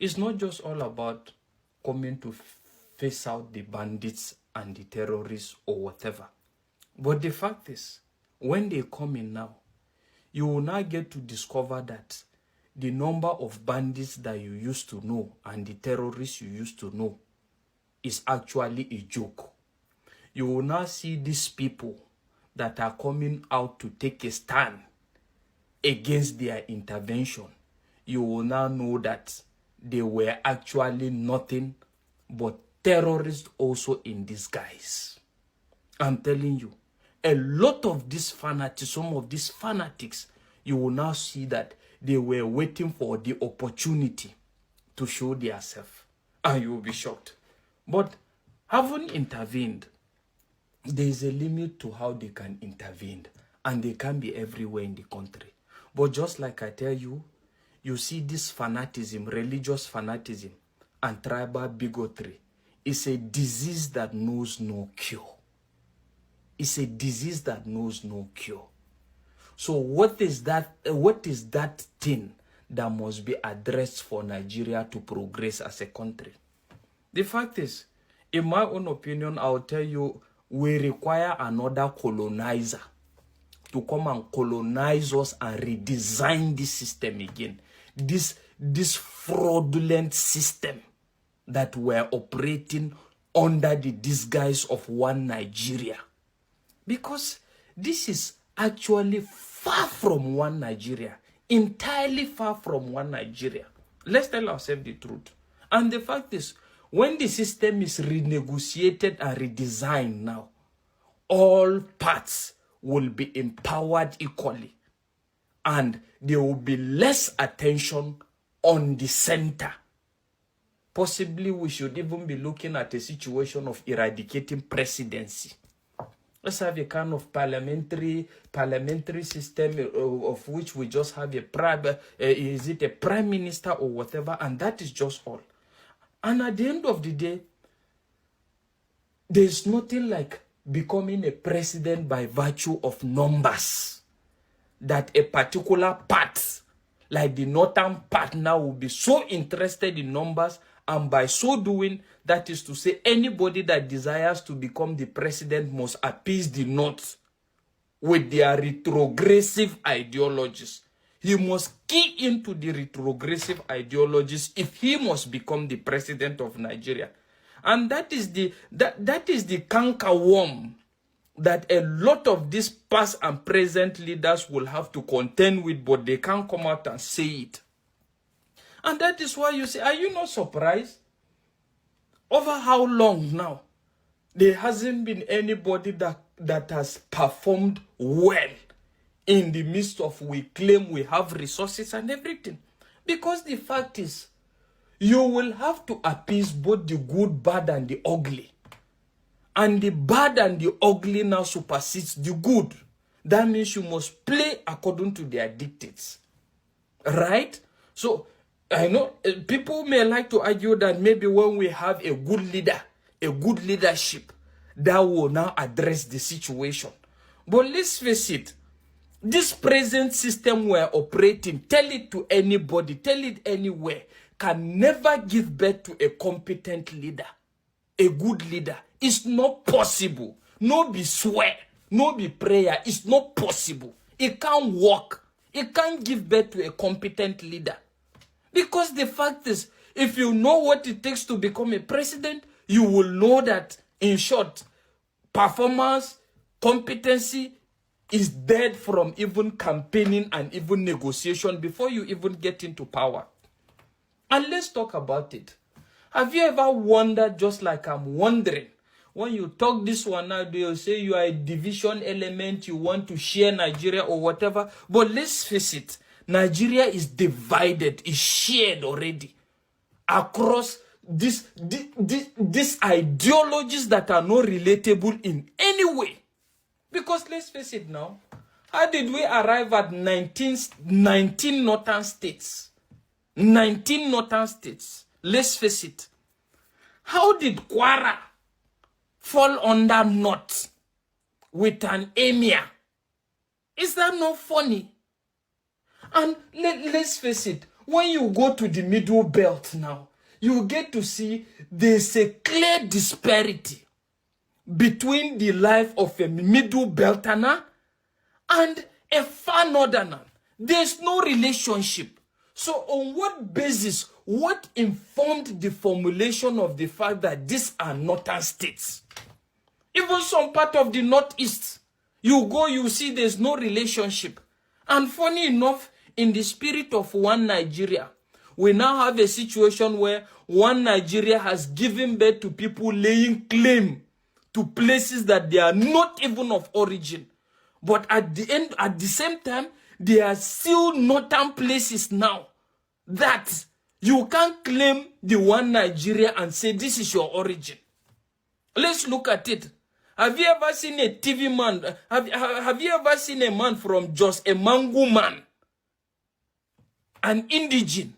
It's not just all about coming to face out the bandits and the terrorists or whatever. But the fact is, when they come in now, you will now get to discover that the number of bandits that you used to know and the terrorists you used to know is actually a joke. You will now see these people that are coming out to take a stand against their intervention. You will now know that they were actually nothing but terrorists also in disguise. I'm telling you, a lot of these fanatics, some of these fanatics, you will now see that they were waiting for the opportunity to show themselves. And you will be shocked. But having intervened, there is a limit to how they can intervene. And they can be everywhere in the country. But just like I tell you, you see this fanaticism, religious fanaticism, and tribal bigotry is a disease that knows no cure. It's a disease that knows no cure. So what is that thing that must be addressed for Nigeria to progress as a country? The fact is, in my own opinion, I'll tell you, we require another colonizer to come and colonize us and redesign this system again. This fraudulent system that we're operating under the disguise of one Nigeria. Because this is actually far from one Nigeria. Entirely far from one Nigeria. Let's tell ourselves the truth. And the fact is, when the system is renegotiated and redesigned now, all parts will be empowered equally. And there will be less attention on the center. Possibly we should even be looking at a situation of eradicating presidency. Let's have a kind of parliamentary system of which we just have a prime minister or whatever, and that is just all. And at the end of the day, there's nothing like becoming a president by virtue of numbers. That a particular part, like the northern part now, will be so interested in numbers, and by so doing, that is to say, anybody that desires to become the president must appease the North with their retrogressive ideologies. He must key into the retrogressive ideologies if he must become the president of Nigeria. And that is the cankerworm that a lot of these past and present leaders will have to contend with, but they can't come out and say it. And that is why you say, are you not surprised? Over how long now? There hasn't been anybody that has performed well in the midst of we claim we have resources and everything. Because the fact is, you will have to appease both the good, bad, and the ugly. And the bad and the ugly now supersedes the good. That means you must play according to their dictates. Right? So, I know people may like to argue that maybe when we have a good leader, a good leadership, that will now address the situation. But let's face it, this present system we're operating, tell it to anybody, tell it anywhere, can never give birth to a competent leader, a good leader. It's not possible. No be swear, no be prayer. It's not possible. It can't work. It can't give birth to a competent leader. Because the fact is, if you know what it takes to become a president, you will know that, in short, performance, competency is dead from even campaigning and even negotiation before you even get into power. And let's talk about it. Have you ever wondered, just like I'm wondering, when you talk this one now, they'll say you are a division element, you want to share Nigeria or whatever. But let's face it, Nigeria is divided, is shared already across these ideologies that are not relatable in any way. Because let's face it now, how did we arrive at 19 northern states? 19 northern states. Let's face it. How did Kwara fall under North with an emir? Is that not funny? And let's face it, when you go to the middle belt now, you get to see there's a clear disparity between the life of a middle belterner and a far northerner. There's no relationship. So on what basis, what informed the formulation of the fact that these are northern states? Even some part of the northeast, you go, you see there's no relationship. And funny enough, in the spirit of one Nigeria, we now have a situation where one Nigeria has given birth to people laying claim to places that they are not even of origin. But at the same time, there are still northern places now that you can't claim the one Nigeria and say this is your origin. Let's look at it. Have you ever seen a TV man? Have you ever seen a man from Jos, a Mangu man, an indigene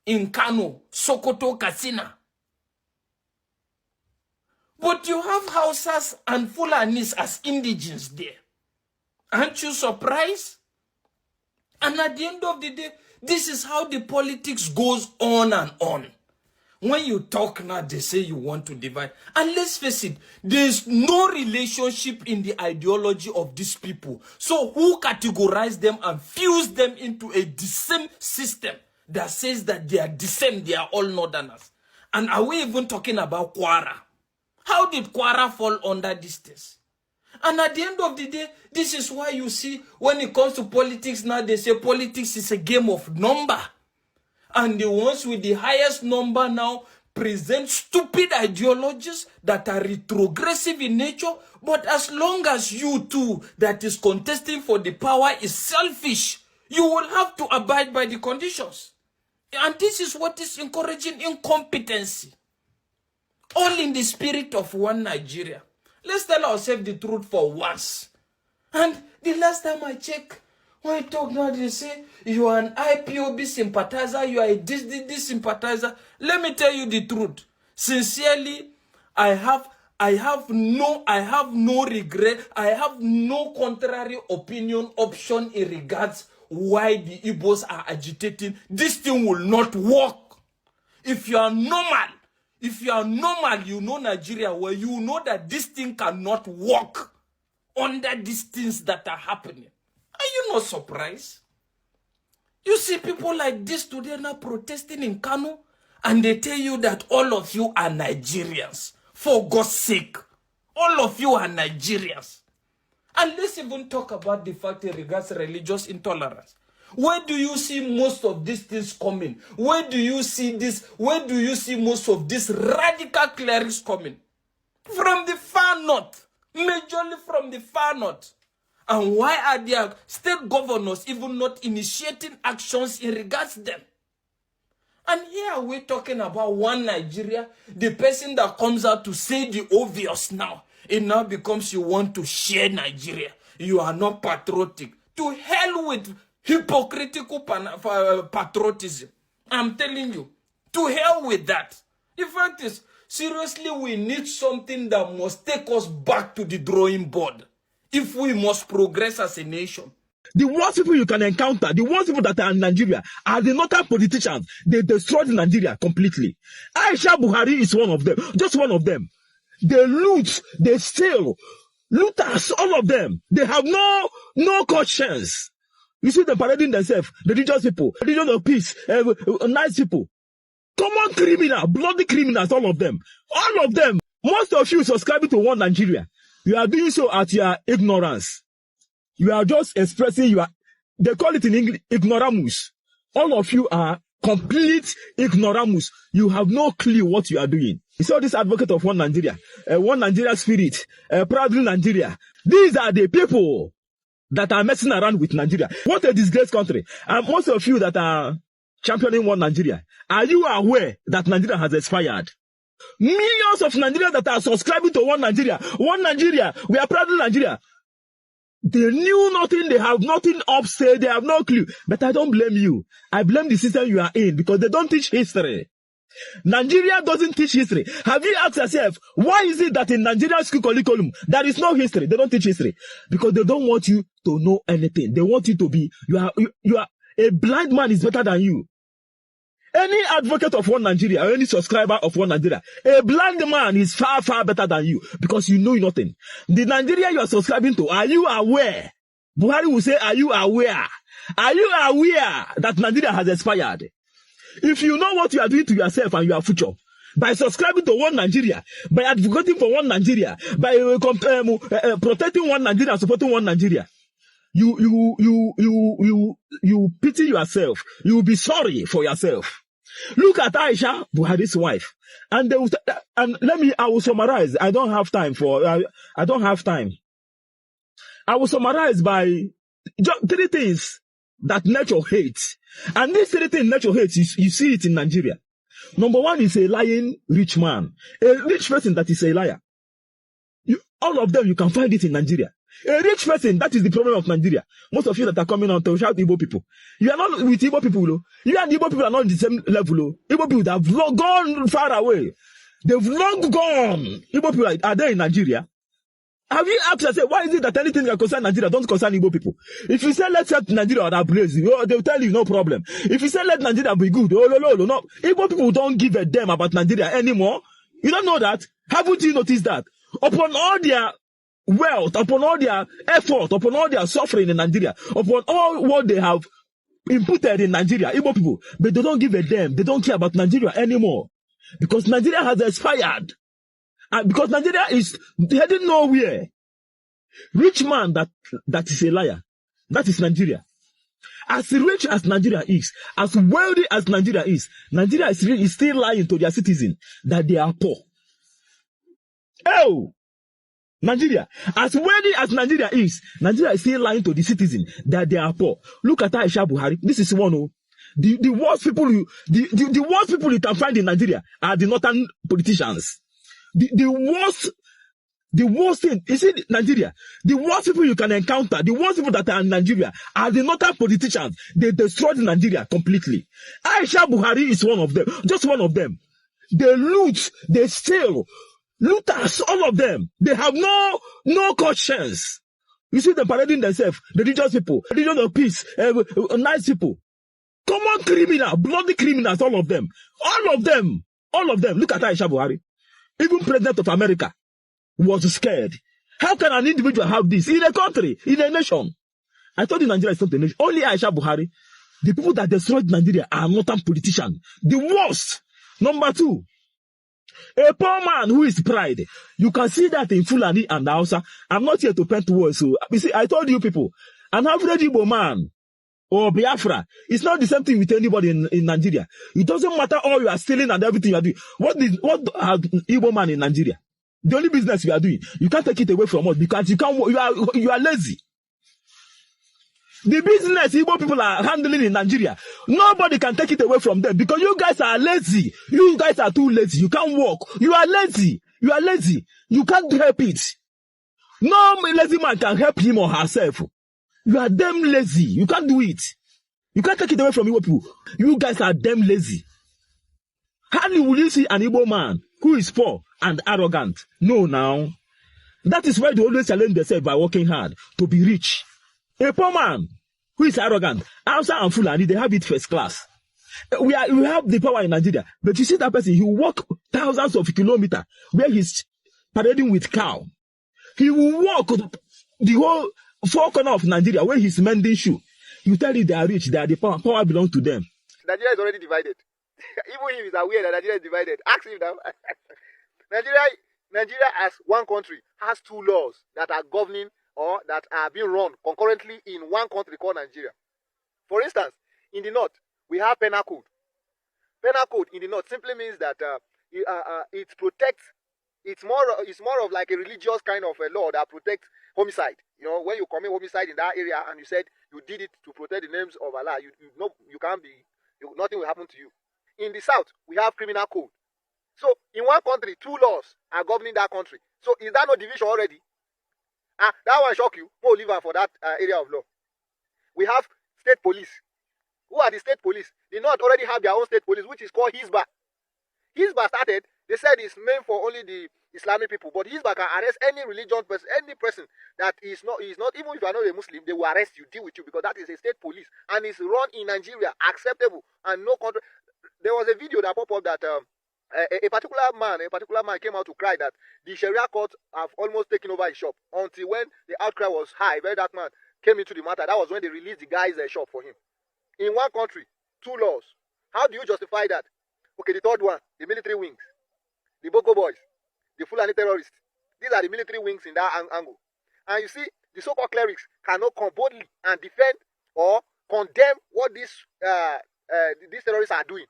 in Kano, Sokoto, Katsina? But you have Hausas and Fulanis as indigenes there. Aren't you surprised? And at the end of the day, this is how the politics goes on and on. When you talk now, they say you want to divide. And let's face it, there's no relationship in the ideology of these people. So who categorize them and fuse them into a the same system that says that they are the same, they are all northerners? And are we even talking about Kwara? How did Kwara fall under this test? And at the end of the day, this is why you see when it comes to politics now, they say politics is a game of number. And the ones with the highest number now present stupid ideologies that are retrogressive in nature. But as long as you too that is contesting for the power is selfish, you will have to abide by the conditions. And this is what is encouraging incompetency. All in the spirit of one Nigeria. Let's tell ourselves the truth for once. And the last time I checked, when I talk now, they say, you are an IPOB sympathizer, you are a this sympathizer. Let me tell you the truth. Sincerely, I have no regret. I have no contrary opinion option in regards why the Igbos are agitating. This thing will not work. If you are normal, you know Nigeria, where you know that this thing cannot work under these things that are happening. Are you not surprised? You see people like this today now protesting in Kano, and they tell you that all of you are Nigerians. For God's sake, all of you are Nigerians. And let's even talk about the fact in regards to religious intolerance. Where do you see most of these things coming? Where do you see this? Where do you see most of these radical clerics coming? From the far north. Majorly from the far north. And why are their state governors even not initiating actions in regards to them? And here we're talking about one Nigeria, the person that comes out to say the obvious now. It now becomes you want to share Nigeria. You are not patriotic. To hell with hypocritical patriotism. I'm telling you, to hell with that. The fact is, seriously, we need something that must take us back to the drawing board if we must progress as a nation. The worst people you can encounter, the worst people that are in Nigeria, are the northern politicians. They destroyed Nigeria completely. Aisha Buhari is one of them, just one of them. They loot, they steal, looters, all of them. They have no conscience. You see them parading themselves, the religious people, religion of peace, nice people. Common criminal, bloody criminals, all of them. All of them. Most of you subscribing to one Nigeria. You are doing so at your ignorance. You are just expressing they call it in English, ignoramus. All of you are complete ignoramus. You have no clue what you are doing. You saw this advocate of one Nigeria spirit, proudly Nigeria. These are the people that are messing around with Nigeria. What a disgraced country. And most of you that are championing one Nigeria, are you aware that Nigeria has expired? Millions of Nigerians that are subscribing to one Nigeria, we are proud of Nigeria. They knew nothing, they have nothing upset, they have no clue. But I don't blame you. I blame the system you are in because they don't teach history. Nigeria doesn't teach history. Have you asked yourself, why is it that in Nigerian school curriculum, there is no history? They don't teach history. Because they don't want you to know anything. They want you to be, you are a blind man is better than you. Any advocate of one Nigeria or any subscriber of one Nigeria, a blind man is far, far better than you because you know nothing. The Nigeria you are subscribing to, are you aware? Buhari will say, are you aware? Are you aware that Nigeria has expired? If you know what you are doing to yourself and your future, by subscribing to one Nigeria, by advocating for one Nigeria, by protecting one Nigeria, supporting one Nigeria, you pity yourself. You will be sorry for yourself. Look at Aisha, Buhari's wife, and I will summarize. I don't have time. I will summarize by just 3 things that nature hates, and these 3 things nature hates. You see it in Nigeria. Number 1 is a lying rich man, a rich person that is a liar. All of them, you can find it in Nigeria. A rich person, that is the problem of Nigeria. Most of you that are coming on to shout Igbo people, you are not with Igbo people, though. You and Igbo people are not on the same level, though. Igbo people have gone far away. They've long gone. Igbo people are there in Nigeria. Have you asked yourself, why is it that anything that concerns Nigeria don't concern Igbo people? If you say, let's help Nigeria or ablaze, they'll tell you no problem. If you say, let Nigeria be good, no. Igbo people don't give a damn about Nigeria anymore. You don't know that? Haven't you noticed that? Upon all their wealth, upon all their effort, upon all their suffering in Nigeria, upon all what they have inputted in Nigeria, Igbo people, but they don't give a damn. They don't care about Nigeria anymore. Because Nigeria has expired. And because Nigeria is heading nowhere. Rich man that is a liar. That is Nigeria. As rich as Nigeria is, as wealthy as Nigeria is still lying to their citizens that they are poor. Oh! Nigeria, as wealthy as Nigeria is still lying to the citizen that they are poor. Look at Aisha Buhari. This is one of the worst people the worst people you can find in Nigeria are the northern politicians. The worst thing is in Nigeria. The worst people you can encounter, the worst people that are in Nigeria are the northern politicians. They destroyed Nigeria completely. Aisha Buhari is one of them, just one of them. They loot, they steal. Looters, all of them, they have no conscience. You see them parading themselves, the religious people, religion of peace, nice people. Common criminal, bloody criminals, all of them. All of them. Look at Aisha Buhari. Even President of America was scared. How can an individual have this in a country, in a nation? I told you Nigeria is not a nation. Only Aisha Buhari. The people that destroyed Nigeria are northern politicians. The worst. Number 2. A poor man who is pride. You can see that in Fulani and Hausa. I'm not here to paint words. So, you see, I told you people, an average Igbo man or Biafra, it's not the same thing with anybody in Nigeria. It doesn't matter all you are stealing and everything you are doing. What are Igbo man in Nigeria? The only business you are doing, you can't take it away from us because you are lazy. The business Igbo people are handling in Nigeria, nobody can take it away from them because you guys are lazy. You guys are too lazy. You can't work. You are lazy. You can't help it. No lazy man can help him or herself. You are damn lazy. You can't do it. You can't take it away from Igbo people. You guys are damn lazy. Hardly will you see an Igbo man who is poor and arrogant. No, now. That is why they always challenge themselves by working hard to be rich. A poor man who is arrogant, Hausa and Fulani, they have it first class. We have the power in Nigeria, but you see that person, he will walk thousands of kilometers where he's parading with cow. He will walk the whole 4 corners of Nigeria where he's mending shoe. You tell you they are rich, they are the power. Power belongs to them. Nigeria is already divided. Even if he's aware that Nigeria is divided, ask him now. Nigeria as one country has 2 laws that are governing or that are being run concurrently in one country called Nigeria. For instance, in the north, we have penal code. Penal code in the north simply means that it protects. It's more of like a religious kind of a law that protects homicide. You know, when you commit homicide in that area and you said you did it to protect the names of Allah, you can't be. Nothing will happen to you. In the south, we have criminal code. So in one country, 2 laws are governing that country. So is that no division already? That one shock you. More live for that area of law. We have state police. Who are the state police? The North already have their own state police, which is called Hizbah. Hizbah started, they said it's meant for only the Islamic people, but Hizbah can arrest any religion person, any person that is not, even if you are not a Muslim, they will arrest you, deal with you, because that is a state police, and it's run in Nigeria, acceptable, and no country. there was a video that popped up that a particular man came out to cry that the Sharia court have almost taken over his shop, until when the outcry was high, very dark man came into the matter. That was when they released the guy's shop for him. In one country, 2 laws. How do you justify that? Okay, the third one, the military wings, the Boko boys, the Fulani terrorists. These are the military wings in that angle. And you see, the so-called clerics cannot come boldly and defend or condemn what these terrorists are doing.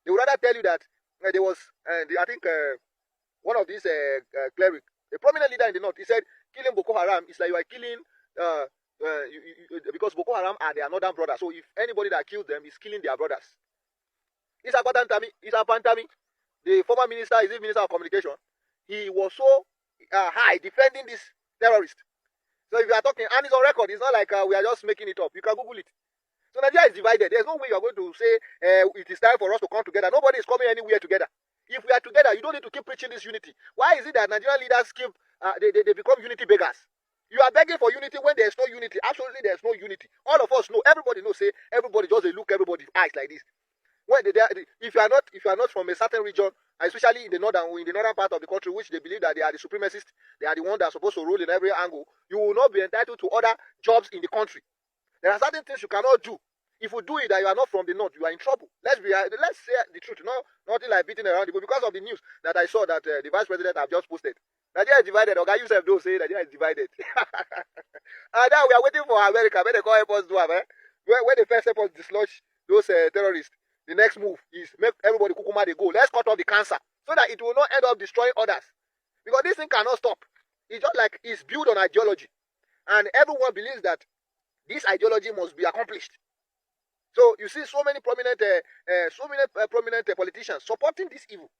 They would rather tell you that there was, I think, one of these clerics, a prominent leader in the north, he said, killing Boko Haram is like you are killing, because Boko Haram are their northern brothers. So if anybody that kills them is killing their brothers. Isa Pantami, the former minister, is the minister of communication, he was so high defending this terrorist. So if you are talking, and it's on record, it's not like we are just making it up. You can Google it. So Nigeria is divided. There's no way you are going to say it is time for us to come together. Nobody is coming anywhere together. If we are together, you don't need to keep preaching this unity. Why is it that Nigerian leaders keep they become unity beggars? You are begging for unity when there's no unity. Absolutely, there's no unity. All of us know. Everybody knows. Say everybody just look everybody's eyes like this. When if you are not from a certain region, especially in the northern part of the country, which they believe that they are the supremacists, they are the ones that are supposed to rule in every angle, you will not be entitled to other jobs in the country. There are certain things you cannot do. If you do it that you are not from the north, you are in trouble. Let's say the truth. Nothing like beating around the bush. Because of the news that I saw that the vice president have just posted. Nigeria is divided. Okay, you yourself don't say Nigeria is divided. And now we are waiting for America. When they call help us do when they first help us dislodge those terrorists, the next move is make everybody kukuma they go. Let's cut off the cancer so that it will not end up destroying others. Because this thing cannot stop. It's just like it's built on ideology. And everyone believes that this ideology must be accomplished. So you see so many prominent politicians supporting this evil.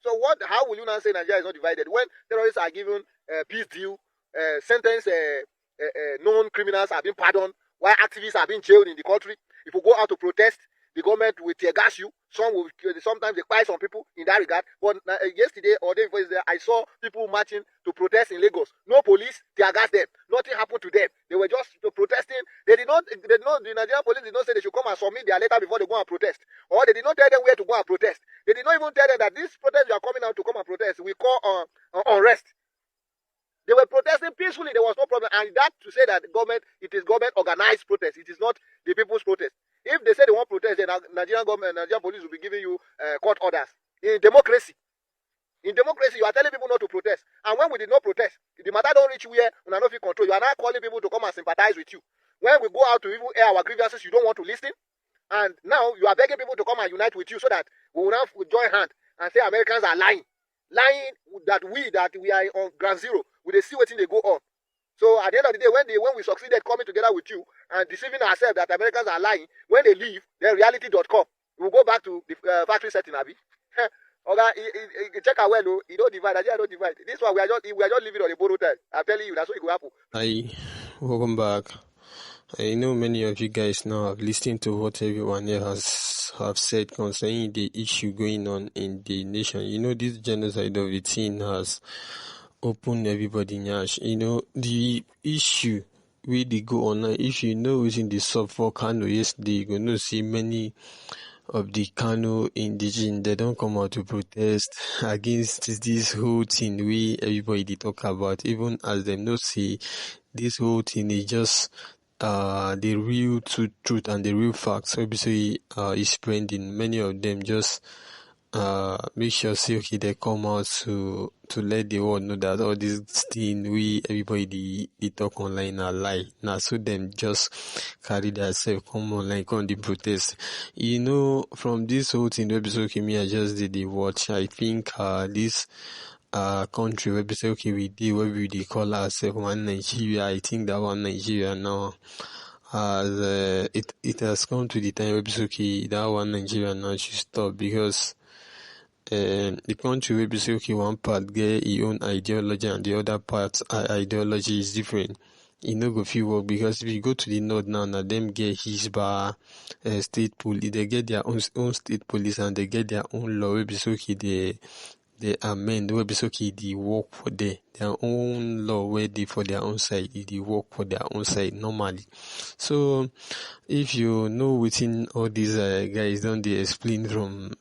So how will you now say Nigeria is not divided when terrorists are given peace deal, sentence known criminals are being pardoned, while activists are being jailed in the country? If you go out to protest, the government will tear gas you. Sometimes they buy some people in that regard. But yesterday or day before yesterday, I saw people marching to protest in Lagos. No police tear gas them. Nothing happened to them. They were just protesting. The Nigerian police did not say they should come and submit their letter before they go and protest. Or they did not tell them where to go and protest. They did not even tell them that this protest you are coming out to come and protest, we call unrest. They were protesting peacefully. There was no problem. And that to say that it is government organized protest. It is not the people's protest. If they say they want protest, then Nigerian police will be giving you court orders. In democracy, you are telling people not to protest. And when we did not protest, the matter don't reach where we are not in control. You are now calling people to come and sympathize with you. When we go out to even air our grievances, you don't want to listen. And now you are begging people to come and unite with you so that we will now join hands and say Americans are lying. Lying that we are on ground zero. We they see what they go on. So at the end of the day, when we succeeded coming together with you and deceiving ourselves that Americans are lying, when they leave, then reality.com, we'll go back to the factory setting, Abi. Okay, check out well, though. You don't divide. I don't divide. This one we are just living on a borrowed time. I'm telling you, that's what it will happen. Hi, welcome back. I know many of you guys now have listened to what everyone else have said concerning the issue going on in the nation. You know, this genocide of the teen has opened everybody nyash. You know, the issue where they go online, if you know it's in the sub for Kano yesterday, you're going to see many of the Kano indigenous, they don't come out to protest against this whole thing we everybody they talk about, even as them not see this whole thing is just the real truth and the real facts. So obviously is spreading. Many of them just make sure say okay they come out to let the world know that all this thing we everybody they talk online are lie. Now so them just carry themselves come online come the protest. You know, from this whole thing episode okay, me I just did the watch. I think this country where we say okay we did where we call ourselves one Nigeria. I think that one Nigeria now as it has come to the time where we say okay that one Nigeria now should stop, because the country where we say okay one part get its own ideology and the other part ideology is different. You know go feel work, because if you go to the north now them get his bar state police, they get their own state police and they get their own law where we say okay there are men who be okay, they work for their own law where they for their own side, they work for their own side normally. So if you know within all these guys don't they explain from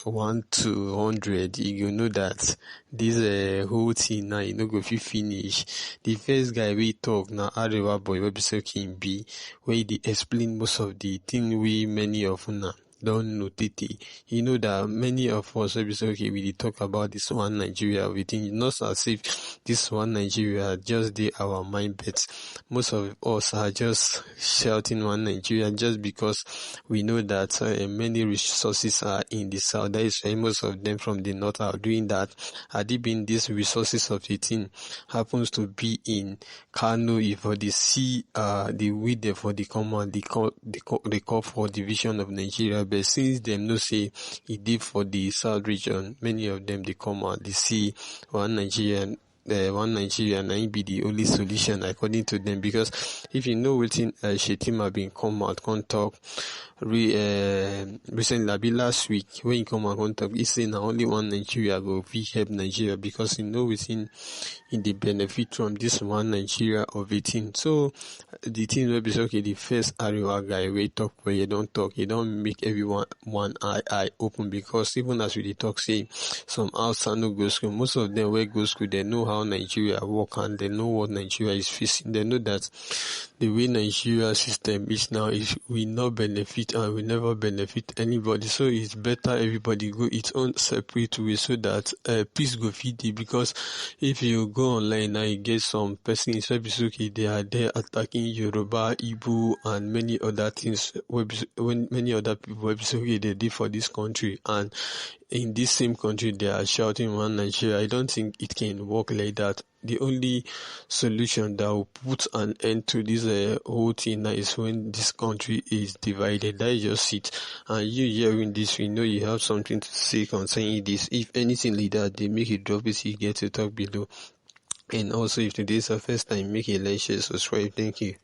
1 to 100, you know that this whole thing now you know go fit finish. The first guy we talk now Arewa boy wey be so king be where they explain most of the thing we many of una don't know tete. You know that many of us will be so okay we dey talk about this one Nigeria within not as if this one Nigeria just dey our mind, but most of us are just shouting one Nigeria just because we know that many resources are in the south. That is why most of them from the north are doing that. Had it been these resources of the thing happens to be in Kano, if they see the width for the command, they call for division of Nigeria. But since them no say it did for the south region, many of them they come out, they see one Nigeria and be the only solution according to them. Because if you know within Shetima been come out can talk recently be last week when you come out can talk, he say now only one Nigeria go help Nigeria because you know within in the benefit from this one Nigeria of 18. So the thing will be okay, the first Ariwa guy we talk where you don't talk, you don't make everyone one eye open, because even as we talk say some outside no go school, most of them where go school they know how Nigeria work and they know what Nigeria is facing. They know that the way Nigeria system is now is we not benefit and we never benefit anybody. So it's better everybody go its own separate way so that peace go fit it. Because if you go online now you get some person in Sebisuki, they are there attacking Yoruba, Igbo and many other things when many other people they did for this country, and in this same country they are shouting one Nigeria. I don't think it can work like that. The only solution that will put an end to this whole thing is when this country is divided. That is just it. And you hearing this, we know you have something to say concerning this. If anything like that, they make it drop it, you get to talk below. And also if today is the first time, make a like, share, subscribe. Thank you.